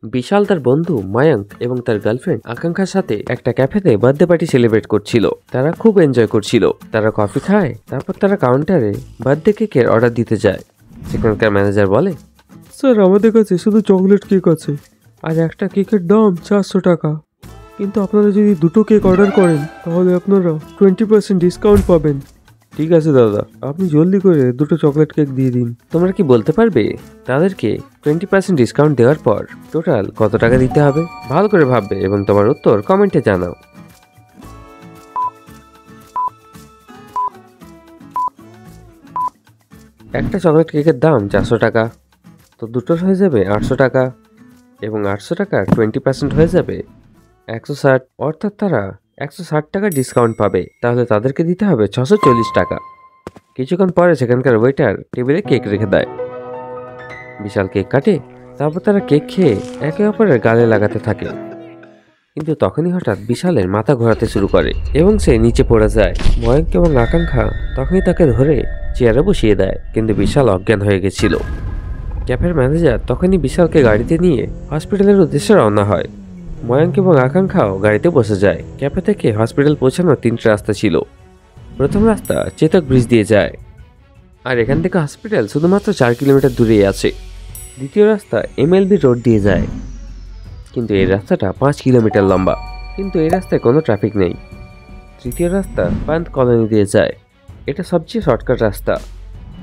বিশাল তার বন্ধু মায়াঙ্ক এবং তার গার্লফ্রেন্ড আকাঙ্ক্ষার সাথে একটা ক্যাফেতে বার্থডে পার্টি সেলিব্রেট করছিল। তারা খুব এনজয় করছিল। তারা কফি খায়, তারপর তারা কাউন্টারে বার্থডে কেকের অর্ডার দিতে যায়। সেখানকার ম্যানেজার বলে, স্যার আমাদের কাছে শুধু চকলেট কেক আছে, আর একটা কেকের দাম 400 টাকা। কিন্তু আপনারা যদি দুটো কেক অর্ডার করেন তাহলে আপনারা 20% ডিসকাউন্ট পাবেন। ঠিক আছে দাদা, আপনি জলদি করে দুটো চকলেট কেক দিয়ে দিন। তোমরা কি বলতে পারবে তাদেরকে 20% ডিসকাউন্ট দেওয়ার পর টোটাল কত টাকা দিতে হবে? ভালো করে ভাববে এবং তোমার উত্তর কমেন্টে জানাও। একটা চকলেট কেকের দাম 400 টাকা, তো দুটোর হয়ে যাবে 800 টাকা, এবং 800 টাকার 20% হয়ে যাবে 160, অর্থাৎ তারা 160 টাকা ডিসকাউন্ট পাবে। তাহলে তাদেরকে দিতে হবে 640 টাকা। কিছুক্ষণ পরে সেখানকার ওয়েটার টেবিলে কেক রেখে দেয়। বিশাল কেক কাটে, তারপর তারা কেক খেয়ে একে অপরের গালে লাগাতে থাকে। কিন্তু তখনই হঠাৎ বিশালের মাথা ঘোরাতে শুরু করে এবং সে নিচে পড়ে যায়। ময়ঙ্ক এবং আকাঙ্ক্ষা তখনই তাকে ধরে চেয়ারে বসিয়ে দেয়, কিন্তু বিশাল অজ্ঞান হয়ে গেছিল। ক্যাফের ম্যানেজার তখনই বিশালকে গাড়িতে নিয়ে হসপিটালের উদ্দেশ্যে রওনা হয়। ময়ঙ্ক এবং আকাঙ্ক্ষাও গাড়িতে বসে যায়। ক্যাফে থেকে হসপিটাল পৌঁছানোর 3টে রাস্তা ছিল। প্রথম রাস্তা চেতক ব্রিজ দিয়ে যায়, আর এখান থেকে হসপিটাল শুধুমাত্র 4 কিলোমিটার দূরেই আছে। দ্বিতীয় রাস্তা MLB রোড দিয়ে যায়, কিন্তু এই রাস্তাটা 5 কিলোমিটার লম্বা, কিন্তু এই রাস্তায় কোনো ট্রাফিক নেই। তৃতীয় রাস্তা পান্ত কলোনি দিয়ে যায়। এটা সবচেয়ে শর্টকাট রাস্তা,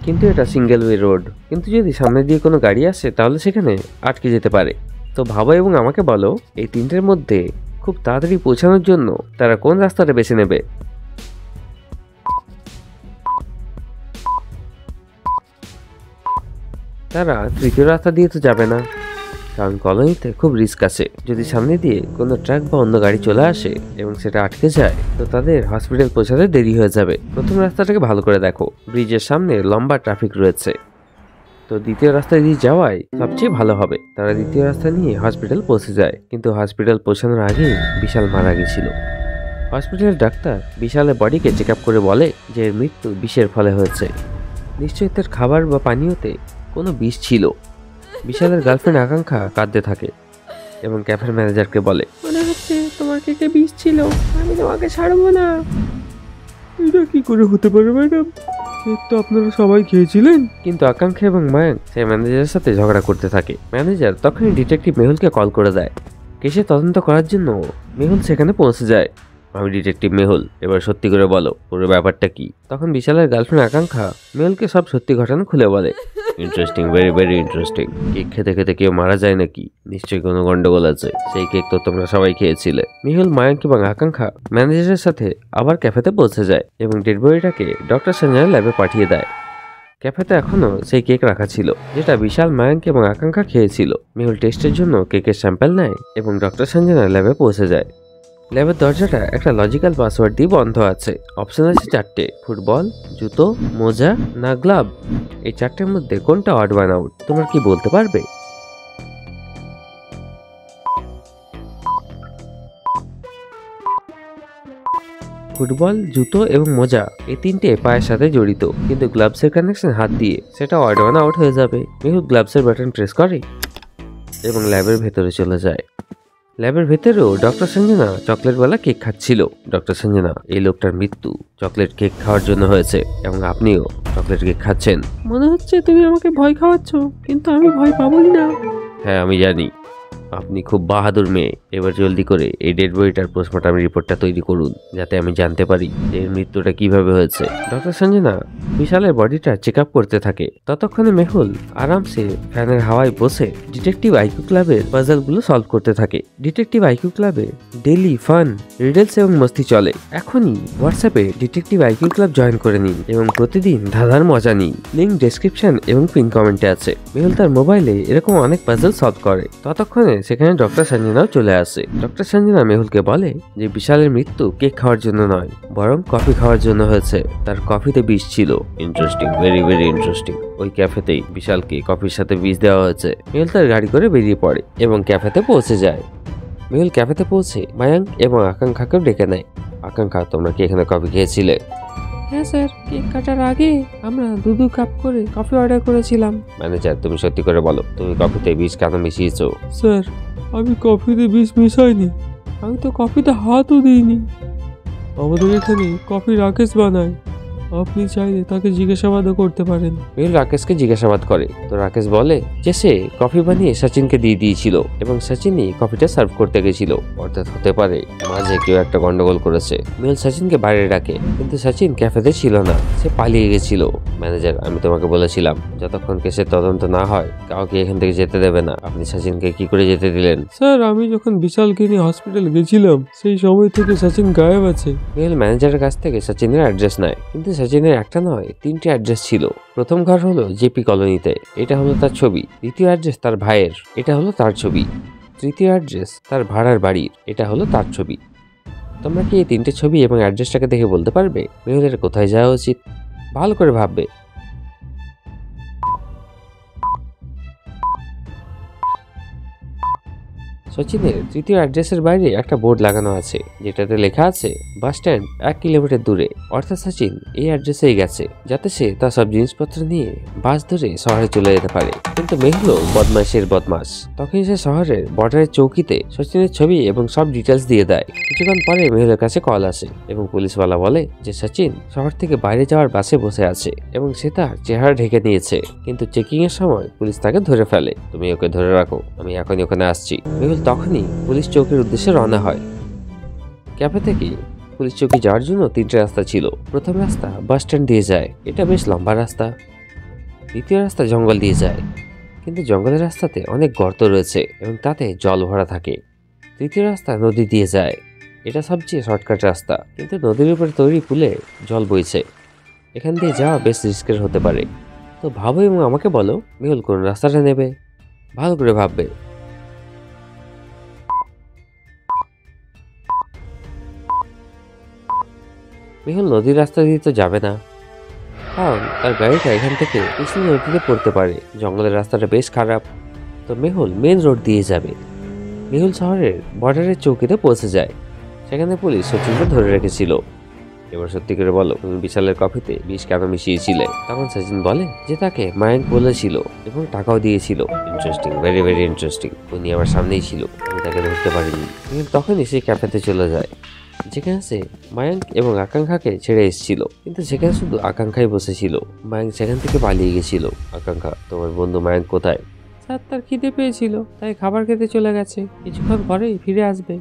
কিন্তু এটা সিঙ্গেল ওয়ে রোড, কিন্তু যদি সামনে দিয়ে কোনো গাড়ি আসে তাহলে সেখানে আটকে যেতে পারে। তো ভাবো এবং আমাকে বলো, এই 3টের মধ্যে খুব তাড়াতাড়ি পৌঁছানোর জন্য তারা কোন রাস্তাটা বেছে নেবে? তারা তৃতীয় রাস্তা দিয়ে তো যাবে না, কারণ কলোনিতে খুব রিস্ক আছে। যদি সামনে দিয়ে কোনো ট্রাক বা অন্য গাড়ি চলে আসে এবং সেটা আটকে যায়, তো তাদের হসপিটাল পৌঁছাতে দেরি হয়ে যাবে। প্রথম রাস্তাটাকে ভালো করে দেখো, ব্রিজের সামনে লম্বা ট্রাফিক রয়েছে, তো দ্বিতীয় রাস্তা দিয়ে যাওয়াই সবচেয়ে ভালো হবে। তারা দ্বিতীয় রাস্তা নিয়ে হসপিটাল পৌঁছে যায়, কিন্তু হসপিটাল পৌঁছানোর আগেই বিশাল মারা গেছিল। হসপিটালের ডাক্তার বিশালের বডিকে চেক আপ করে বলে যে এর মৃত্যু বিষের ফলে হয়েছে। নিশ্চয়ই তার খাবার বা পানীয়তে কোনো বিষ ছিল। বিশালের গার্লফ্রেন্ড আকাঙ্ক্ষা কাঁদতে থাকে এবং ক্যাফের ম্যানেজারকে বলে, মনে হচ্ছে তোমার কেকে বিষ ছিল, আমি তোমাকে ছাড়বো না। এটা কি করে হতে পারে ম্যাডাম? কেক তো আপনারা সবাই খেয়েছিলেন। কিন্তু আকাঙ্ক্ষা এবং মায়াঙ্ক সেই ম্যানেজারের সাথে ঝগড়া করতে থাকে। ম্যানেজার তখনই ডিটেকটিভ মেহুলকে কল করে দেয়। কেসে তদন্ত করার জন্য মেহুল সেখানে পৌঁছে যায়। আমি ডিটেকটিভ মেহুল, এবার সত্যি করে বলো পুরো ব্যাপারটা কি? তখন বিশালের গার্লফ্রেন্ড আকাঙ্ক্ষা মেহুলকে সব সত্যি ঘটনা খুলে বলে। Interesting, very very interesting. Cake খেতে খেতে কেউ মারা যায় নাকি? নিশ্চয়ই কোনো গন্ডগোল আছে। সেই কেক তো তোমরা সবাই খেয়েছিলে। মেহুল, মায়াঙ্ক এবং আকাঙ্ক্ষা ম্যানেজারের সাথে আবার ক্যাফেতে পৌঁছে যায় এবং ডেড বডিটাকে ডক্টর সঞ্জয়ের ল্যাবে পাঠিয়ে দেয়। ক্যাফেতে এখনো সেই কেক রাখা ছিল যেটা বিশাল, মায়াঙ্ক এবং আকাঙ্ক্ষা খেয়েছিল। মেহুল টেস্টের জন্য কেকের স্যাম্পল নেয় এবং ডক্টর সঞ্জয়ের ল্যাবে পৌঁছে যায়। ল্যাবের দরজাটা একটা লজিক্যাল পাসওয়ার্ড দিয়ে বন্ধ আছে। অপশন আছে 4টে, ফুটবল, জুতো, মোজা না গ্লাভ। এই 4টের মধ্যে কোনটা অড ওয়ান আউট? তোমরা কি বলতে পারবে? ফুটবল, জুতো এবং মোজা এই 3টে পায়ের সাথে জড়িত, কিন্তু গ্লাভসের কানেকশন হাত দিয়ে, সেটা অড ওয়ান আউট হয়ে যাবে। মেহুল গ্লাভসের বাটন প্রেস করে এবং ল্যাবের ভেতরে চলে যায়। ল্যাবের ভেতরেও ডক্টর সঞ্জনা চকলেটওয়ালা কেক খাচ্ছিল। ডক্টর সঞ্জনা, এই লোকটার মৃত্যু চকলেট কেক খাওয়ার জন্য হয়েছে এবং আপনিও চকলেট কেক খাচ্ছেন। মনে হচ্ছে তুমি আমাকে ভয় খাওয়াচ্ছ, কিন্তু আমি ভয় পাবোই না। হ্যাঁ, আমি জানি আপনি খুব বাহাদুর মেয়ে। এবার জলদি করে এই ডেড বডিটার পোস্টমর্টম রিপোর্টটা তৈরি করুন, যাতে আমি জানতে পারি যে এর মৃত্যুটা কিভাবে হয়েছে। ডক্টর সঞ্জনা বিশালের বডিটা চেক আপ করতে থাকে। ততক্ষণে মেহুল আরামসে ফ্যানের হাওয়ায় বসে ডিটেকটিভ আইকিউ ক্লাবের পাজলগুলো সলভ করতে থাকে। ডিটেকটিভ আইকিউ ক্লাবে ডেইলি ফান, রিডলস এবং মস্তি চলে। এখনই হোয়াটসঅ্যাপে ডিটেকটিভ আইকিউ ক্লাব জয়েন করে নিন এবং প্রতিদিন ধাঁধার মজা নিন। লিঙ্ক ডেসক্রিপশন এবং পিন কমেন্টে আছে। মেহুল তার মোবাইলে এরকম অনেক পাজল সলভ করে। ততক্ষণে সেখানে ডক্টর সঞ্জনাও চলে আসে। ডক্টর সঞ্জনা মেহুলকে বলে যে বিশালের মৃত্যু কেক খাওয়ার জন্য নয়, বরং কফি খাওয়ার জন্য হয়েছে। তার কফিতে বিষ ছিল। Interesting, very very interesting. ওই ক্যাফেতেই বিশালকে কফির সাথে বিষ দেওয়া হয়েছে। মেহুল তার গাড়ি করে বেরিয়ে পড়ে এবং ক্যাফেতে পৌঁছে যায়। মেহুল ক্যাফেতে পৌঁছে মায়াঙ্ক এবং আকাঙ্ক্ষাকেও ডেকে নেয়। আকাঙ্ক্ষা, তোমরা কি এখানে কফি খেয়েছিলে? হ্যাঁ স্যার, কেক কাটার আগে আমরা 2 কাপ করে কফি অর্ডার করেছিলাম। ম্যানেজার, তুমি সত্যি করে বলো তুমি কফিতে বিষ কেন মিশিয়েছো? স্যার, আমি কফিতে বিষ মিশাইনি, আমি তো কফিতে হাতও দিইনি। আমাদের এখানে কফি রাকেশ বানায়, আপনি চাইলে তাকে জিজ্ঞাসাবাদও করতে পারেন। মেহুল রাকেশকে জিজ্ঞাসাবাদ করে, তো রাকেশ বলে যে সে কফি বানিয়ে সচিনকে দিয়ে দিয়েছিল এবং সচিনই কফিটা সার্ভ করতে গেছিল, অর্থাৎ হতে পারে মাঝে কেউ একটা গন্ডগোল করেছে। মেহুল সচিনকে বাইরে ডাকে, কিন্তু সচিন ক্যাফেতে ছিল না, সে পালিয়ে গেছিল। ম্যানেজার, আমি তোমাকে বলেছিলাম যতক্ষণ কেসের তদন্ত না হয় কাউকে এখান থেকে যেতে দেবে না। আপনি সচিনকে কি করে যেতে দিলেন? স্যার, আমি যখন বিশালকে নিয়ে হসপিটাল গেছিলাম সেই সময় থেকে সচিন গায়েব আছে। মেহুল ম্যানেজারের কাছ থেকে সচিনের অ্যাড্রেস নেয়, কিন্তু সচিনের একটা নয় 3টে অ্যাড্রেস ছিল। প্রথম ঘর হলো জেপি কলোনিতে, এটা হলো তার ছবি। দ্বিতীয় অ্যাড্রেস তার ভাইয়ের, এটা হলো তার ছবি। তৃতীয় অ্যাড্রেস তার ভাড়ার বাড়ির, এটা হলো তার ছবি। তোমরা কি এই 3টে ছবি এবং অ্যাড্রেসটাকে দেখে বলতে পারবে মেহুলের কোথায় যাওয়া উচিত? ভালো করে ভাববে। সচিনের তৃতীয় অ্যাড্রেসের বাইরে একটা বোর্ড লাগানো আছে, যেটাতে লেখা আছে বাস স্ট্যান্ড 1 কিলোমিটার দূরে। অর্থাৎ সচিন এই অ্যাড্রেসেই গেছে, যাতে সে তার সব জিনিসপত্র নিয়ে বাস ধরে শহরে চলে যেতে পারে। কিন্তু মেহুল বদমাইশের বদমাস, তখন সে শহরের বর্ডারের চৌকিতে সচিনের ছবি এবং সব ডিটেলস দিয়ে দেয়। কিছুক্ষণ পরে মেহুলের কাছে কল আসে এবং পুলিশওয়ালা বলে যে সচিন শহর থেকে বাইরে যাওয়ার বাসে বসে আছে এবং সে তার চেহারা ঢেকে নিয়েছে, কিন্তু চেকিং এর সময় পুলিশ তাকে ধরে ফেলে। তুমি ওকে ধরে রাখো, আমি এখনই ওখানে আসছি। মেহুল তখনই পুলিশ চৌকির উদ্দেশ্যে রওনা হয়। ক্যাফে থেকে পুলিশ চৌকি যাওয়ার জন্য 3টে রাস্তা ছিল। প্রথম রাস্তা বাস স্ট্যান্ড দিয়ে যায়, এটা বেশ লম্বা রাস্তা। দ্বিতীয় রাস্তা জঙ্গল দিয়ে যায়, কিন্তু জঙ্গলের রাস্তাতে অনেক গর্ত রয়েছে এবং তাতে জল ভরা থাকে। তৃতীয় রাস্তা নদী দিয়ে যায়, এটা সবচেয়ে শর্টকাট রাস্তা, কিন্তু নদীর উপরে তৈরি পুলে জল বইছে, এখান দিয়ে যাওয়া বেশ রিস্কের হতে পারে। তো ভাবো এবং আমাকে বলো মেহুল কোন রাস্তাটা নেবে। ভালো করে ভাববে। মেহুল নদীর রাস্তা দিয়ে তো যাবে না, কারণ তার গাড়িটা এখান থেকে পিছলে নদীতে পড়তে পারে। জঙ্গলের রাস্তাটা বেশ খারাপ, তো মেহুল মেন রোড দিয়ে যাবে। মেহুল শহরের বর্ডারের চৌকিতে পৌঁছে যায়, সেখানে পুলিশ সচিনকে ধরে রেখেছিল। এবার সত্যি করে বলো, তুমি বিশালের কফিতে বিষ কেন মিশিয়েছিলে? তখন সচিন বলে যে তাকে মায়াঙ্ক বলেছিল এবং টাকাও দিয়েছিল। Interesting, very very interesting. উনি আমার সামনেই ছিল, আমি তাকে ধরতে পারিনি। কিন্তু তখনই সে ক্যাফেতে চলে যায়, যেখানে সে মায়াঙ্ক এবং আকাঙ্ক্ষাকে ছেড়ে এসেছিল, কিন্তু সেখানে শুধু আকাঙ্ক্ষাই বসেছিল। মায়াঙ্ক সেখান থেকে পালিয়ে গেছিল। আকাঙ্ক্ষা, তোমার বন্ধু মায়াঙ্ক কোথায়? স্যার, তার খিদে পেয়েছিল তাই খাবার খেতে চলে গেছে, কিছুক্ষণ পরেই ফিরে আসবে।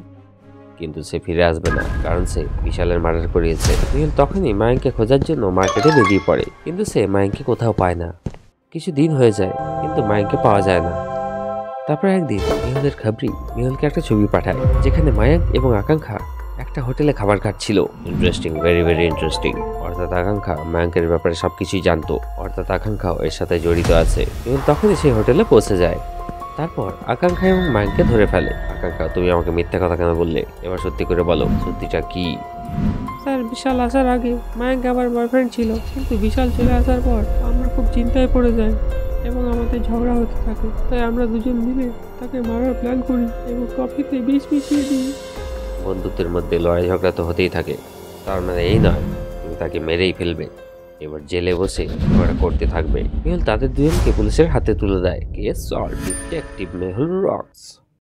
কিন্তু সে ফিরে আসবে না, কারণ সে বিশালের মার্ডার করিয়েছে। মেহুল তখনই মায়াঙ্ককে খোঁজার জন্য মার্কেটে বেরিয়ে পড়ে, কিন্তু সে মায়াঙ্ককে কোথাও পায় না। কিছু দিন হয়ে যায়, কিন্তু মায়াঙ্ককে পাওয়া যায় না। তারপর একদিন মেহুলের খাবরি মেহুলকে একটা ছবি পাঠায়, যেখানে মায়াঙ্ক এবং আকাঙ্ক্ষা একটা হোটেলে খাবার খাচ্ছিল। Interesting, very very interesting. অর্থাৎ আকাঙ্ক্ষা মায়াঙ্কের ব্যাপারে সবকিছুই জানতো, অর্থাৎ আকাঙ্ক্ষাও এর সাথে জড়িত আছে। এবং তখনই সেই হোটেলে পৌঁছে যায়। তারপর আকাঙ্ক্ষা এবং মায়াঙ্ককে ধরে ফেলে। আকাঙ্ক্ষা, তুমি আমাকে মিথ্যা কথা কেন বললে? এবার সত্যি করে বলো, সত্যিটা কি? স্যার, বিশাল আসার আগে মায়াঙ্ক আমার বয়ফ্রেন্ড ছিল, কিন্তু বিশাল চলে আসার পর আমরা খুব চিন্তায় পড়ে যাই এবং আমাদের ঝগড়া হতে থাকে। তাই আমরা দুজন মিলে তাকে মারার প্ল্যান করি এবং কফিতে বিষ মিশিয়ে দিই। বন্ধুত্বের মধ্যে লড়াই ঝগড়া তো হতেই থাকে, তার মানে এই নয় তুমি তাকে মেরেই ফেলবে। এবার জেলে বসে ঝগড়া করতে থাকবে। মেহুল তাদের দুজনকে পুলিশের হাতে তুলে দেয়। Case solve, detective Mehul rocks.